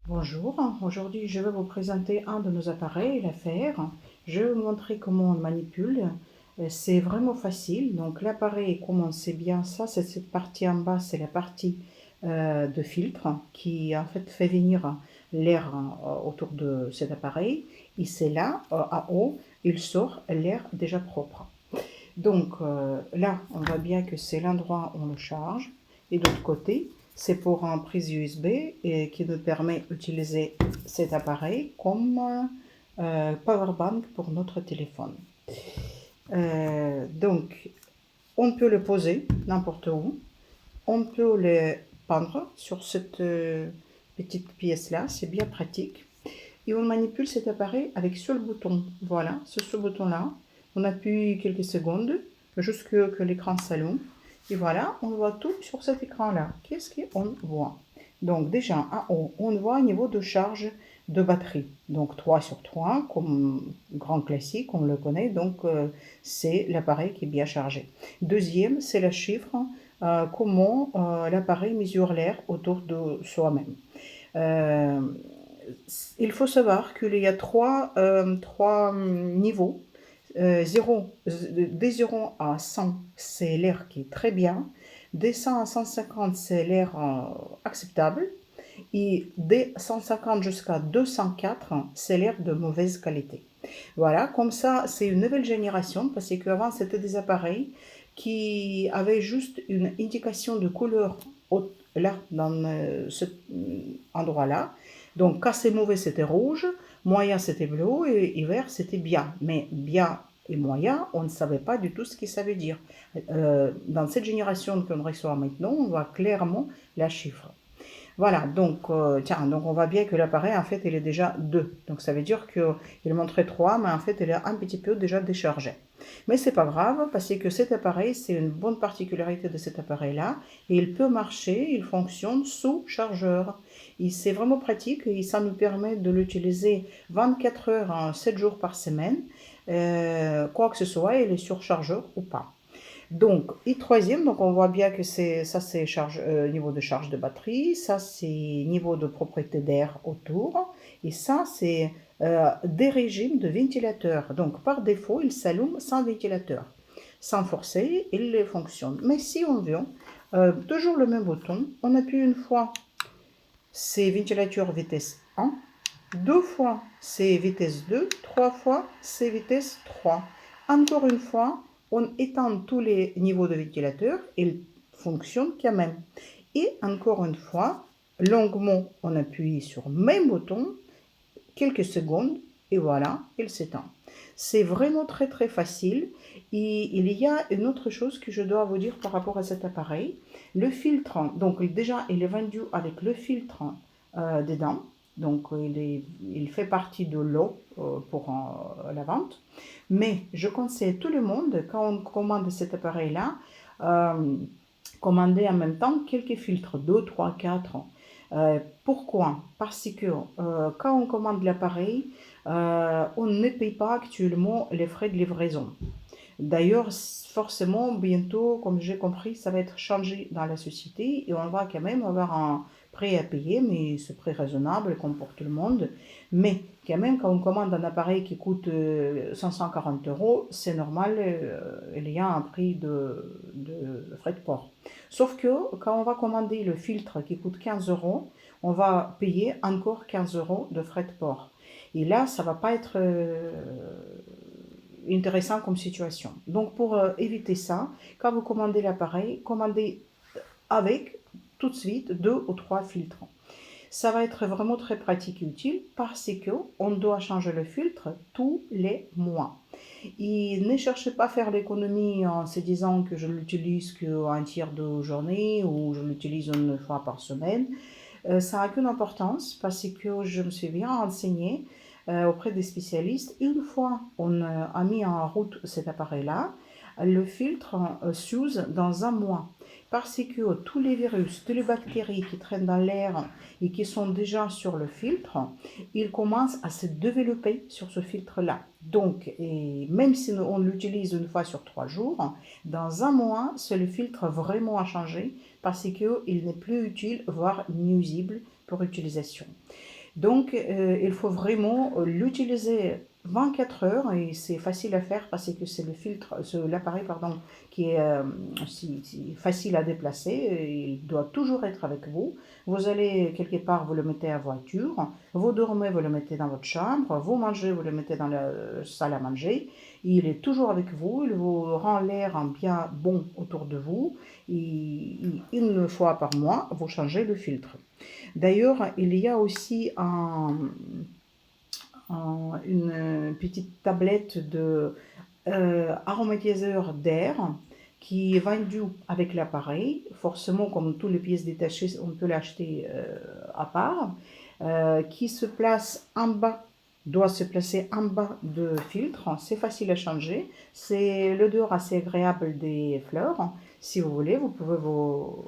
Bonjour, aujourd'hui je vais vous présenter un de nos appareils, l'affaire. Je vais vous montrer comment on manipule. C'est vraiment facile. Donc l'appareil, comment c'est bien ça, c'est cette partie en bas, c'est la partie de filtre qui en fait fait venir l'air autour de cet appareil. Et c'est là, à haut, il sort l'air déjà propre. Donc là, on voit bien que c'est l'endroit où on le charge. Et de l'autre côté, c'est pour un prise USB et qui nous permet d'utiliser cet appareil comme power bank pour notre téléphone. Donc, on peut le poser n'importe où. On peut le pendre sur cette petite pièce-là. C'est bien pratique. Et on manipule cet appareil avec seul bouton. Voilà, ce bouton-là. On appuie quelques secondes jusqu'à ce que l'écran s'allume. Et voilà, on voit tout sur cet écran-là. Qu'est-ce qu'on voit? Donc déjà, en haut, on voit un niveau de charge de batterie. Donc 3 sur 3, comme grand classique, on le connaît. Donc c'est l'appareil qui est bien chargé. Deuxième, c'est le chiffre, comment l'appareil mesure l'air autour de soi-même. Euh, il faut savoir qu'il y a trois niveaux. 0, des 0 à 100, c'est l'air qui est très bien. Des 100 à 150, c'est l'air acceptable. Et des 150 jusqu'à 204, c'est l'air de mauvaise qualité. Voilà, comme ça, c'est une nouvelle génération, parce qu'avant, c'était des appareils qui avaient juste une indication de couleur là, dans cet endroit-là. Donc, quand c'est mauvais, c'était rouge, moyen, c'était bleu, et vert, c'était bien. Mais bien et moyen, on ne savait pas du tout ce que ça veut dire. Dans cette génération qu'on reçoit maintenant, on voit clairement la chiffre. Voilà, donc, tiens, donc on voit bien que l'appareil, en fait, il est déjà 2. Donc ça veut dire qu'il montrait 3, mais en fait, il est un petit peu déjà déchargé. Mais c'est pas grave, parce que cet appareil, c'est une bonne particularité de cet appareil-là, et il peut marcher, il fonctionne sous chargeur. Et c'est vraiment pratique, et ça nous permet de l'utiliser 24 heures, 7 jours par semaine, quoi que ce soit, il est sur chargeur ou pas. Donc, et troisième, donc on voit bien que ça c'est niveau de charge de batterie, ça c'est niveau de propriété d'air autour, et ça c'est des régimes de ventilateur. Donc par défaut, il s'allume sans ventilateur. Sans forcer, il fonctionne. Mais si on veut, toujours le même bouton, on appuie une fois, c'est ventilateur vitesse 1, deux fois c'est vitesse 2, trois fois c'est vitesse 3. Encore une fois, on étend tous les niveaux de ventilateur, il fonctionne quand même. Et encore une fois, longuement, on appuie sur le même bouton, quelques secondes, et voilà, il s'éteint. C'est vraiment très très facile. Et il y a une autre chose que je dois vous dire par rapport à cet appareil. Le filtre, donc déjà, il est vendu avec le filtre dedans. Donc il fait partie de l'eau pour la vente. Mais je conseille tout le monde, quand on commande cet appareil-là, euh, commander en même temps quelques filtres, 2, 3, 4. Pourquoi? Parce que quand on commande l'appareil, on ne paye pas actuellement les frais de livraison. D'ailleurs, forcément, bientôt, comme j'ai compris, ça va être changé dans la société et on va quand même avoir un prix à payer, mais ce prix raisonnable comme pour tout le monde. Mais quand même, quand on commande un appareil qui coûte 540 euros, c'est normal, il y a un prix de frais de port. Sauf que quand on va commander le filtre qui coûte 15 euros, on va payer encore 15 euros de frais de port. Et là, ça ne va pas être intéressant comme situation. Donc pour éviter ça, quand vous commandez l'appareil, commandez avec tout de suite 2 ou 3 filtres. Ça va être vraiment très pratique et utile parce qu'on doit changer le filtre tous les mois. Et ne cherchez pas à faire l'économie en se disant que je l'utilise qu'un tiers de journée ou je l'utilise une fois par semaine. Ça n'a aucune importance parce que je me suis bien renseignée auprès des spécialistes. Une fois on a mis en route cet appareil-là, le filtre s'use dans un mois. Parce que tous les virus, toutes les bactéries qui traînent dans l'air et qui sont déjà sur le filtre, ils commencent à se développer sur ce filtre-là. Donc, et même si on l'utilise une fois sur 3 jours, dans un mois, c'est le filtre vraiment à changer parce qu'il n'est plus utile, voire nuisible pour utilisation. Donc, il faut vraiment l'utiliser 24 heures et c'est facile à faire parce que c'est le filtre, l'appareil pardon, qui est si facile à déplacer. Il doit toujours être avec vous. Vous allez quelque part, vous le mettez à voiture. Vous dormez, vous le mettez dans votre chambre. Vous mangez, vous le mettez dans la salle à manger. Il est toujours avec vous. Il vous rend l'air bien bon autour de vous. Et une fois par mois, vous changez le filtre. D'ailleurs, il y a aussi une petite tablette de aromatiseur d'air qui est vendue avec l'appareil. Forcément, comme toutes les pièces détachées, on peut l'acheter à part. Qui se place en bas, doit se placer en bas de filtre. C'est facile à changer. C'est l'odeur assez agréable des fleurs. Si vous voulez, vous pouvez vous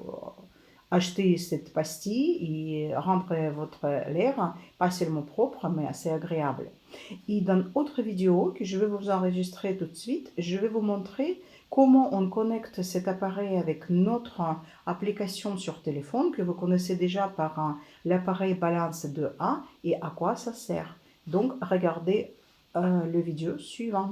acheter cette pastille et rendre votre l'air pas seulement propre, mais assez agréable. Et dans une autre vidéo que je vais vous enregistrer tout de suite, je vais vous montrer comment on connecte cet appareil avec notre application sur téléphone que vous connaissez déjà par l'appareil Balance 2A et à quoi ça sert. Donc, regardez le vidéo suivant.